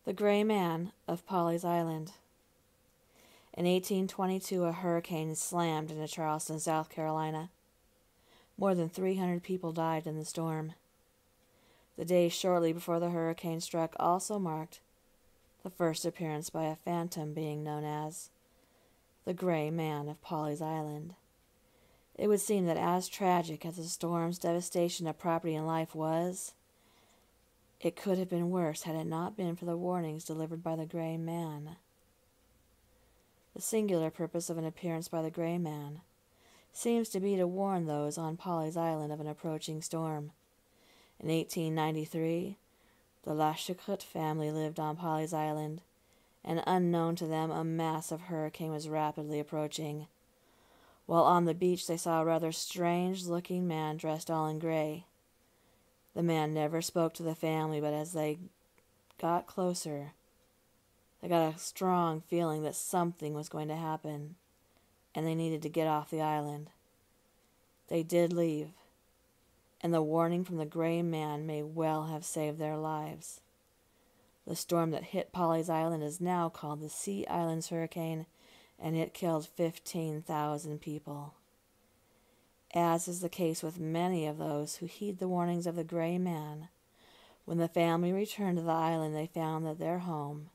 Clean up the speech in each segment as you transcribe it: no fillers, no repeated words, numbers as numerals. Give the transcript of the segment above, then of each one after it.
The Gray Man of Pawley's Island. In 1822, a hurricane slammed into Charleston, South Carolina. More than 300 people died in the storm. The day shortly before the hurricane struck also marked the first appearance by a phantom being known as the Gray Man of Pawley's Island. It would seem that as tragic as the storm's devastation of property and life was, it could have been worse had it not been for the warnings delivered by the Gray Man. The singular purpose of an appearance by the Gray Man seems to be to warn those on Pawley's Island of an approaching storm. In 1893, the Lachicot family lived on Pawley's Island, and unknown to them, a massive hurricane was rapidly approaching. While on the beach, they saw a rather strange-looking man dressed all in gray. The man never spoke to the family, but as they got closer, they got a strong feeling that something was going to happen, and they needed to get off the island. They did leave, and the warning from the Gray Man may well have saved their lives. The storm that hit Pawley's Island is now called the Sea Islands Hurricane, and it killed 15,000 people. As is the case with many of those who heed the warnings of the Gray Man, when the family returned to the island, they found that their home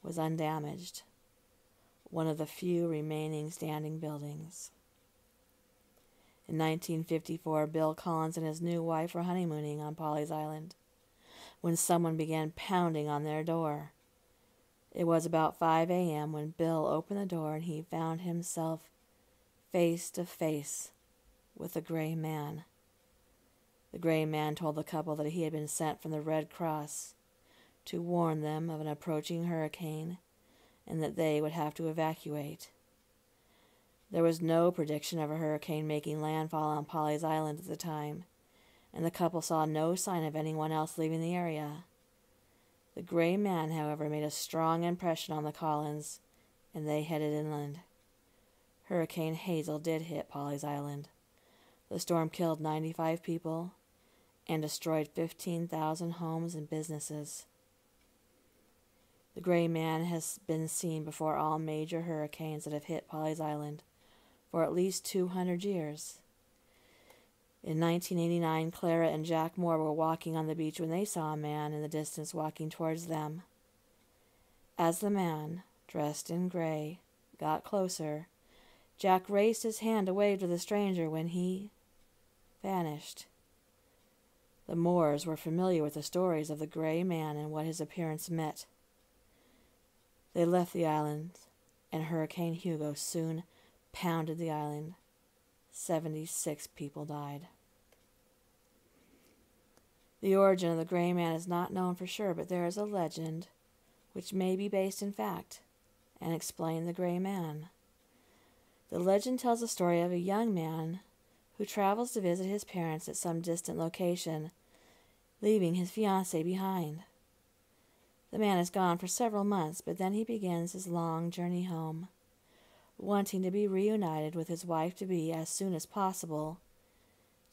was undamaged, one of the few remaining standing buildings. In 1954, Bill Collins and his new wife were honeymooning on Pawley's Island when someone began pounding on their door. It was about 5 a.m. when Bill opened the door and he found himself face to face with the Gray Man. The Gray Man told the couple that he had been sent from the Red Cross to warn them of an approaching hurricane and that they would have to evacuate. There was no prediction of a hurricane making landfall on Pawley's Island at the time, and the couple saw no sign of anyone else leaving the area. The Gray Man, however, made a strong impression on the Collins, and they headed inland. Hurricane Hazel did hit Pawley's Island. The storm killed 95 people and destroyed 15,000 homes and businesses. The Gray Man has been seen before all major hurricanes that have hit Pawley's Island for at least 200 years. In 1989, Clara and Jack Moore were walking on the beach when they saw a man in the distance walking towards them. As the man, dressed in gray, got closer, Jack raised his hand to wave to the stranger when he vanished. The Moores were familiar with the stories of the Gray Man and what his appearance meant. They left the island, and Hurricane Hugo soon pounded the island. 76 people died. The origin of the Gray Man is not known for sure, but there is a legend which may be based in fact and explain the Gray Man. The legend tells the story of a young man who travels to visit his parents at some distant location, leaving his fiancée behind. The man is gone for several months, but then he begins his long journey home. Wanting to be reunited with his wife-to-be as soon as possible,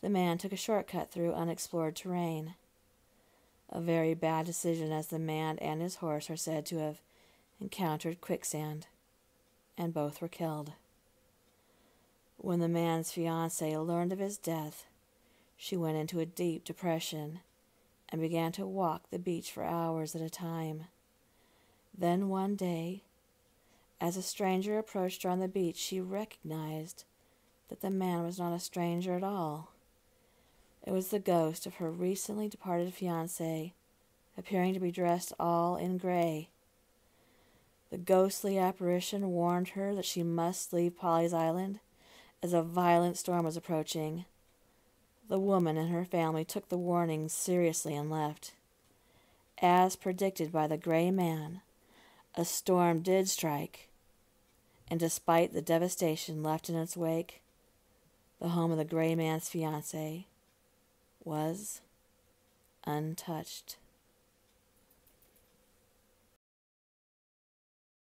the man took a shortcut through unexplored terrain. A very bad decision, as the man and his horse are said to have encountered quicksand, and both were killed. When the man's fiancée learned of his death, she went into a deep depression and began to walk the beach for hours at a time. Then one day, as a stranger approached her on the beach, she recognized that the man was not a stranger at all. It was the ghost of her recently departed fiancé, appearing to be dressed all in gray. The ghostly apparition warned her that she must leave Pawley's Island, as a violent storm was approaching. The woman and her family took the warning seriously and left. As predicted by the Gray Man, a storm did strike, and despite the devastation left in its wake, the home of the Gray Man's fiancé was untouched.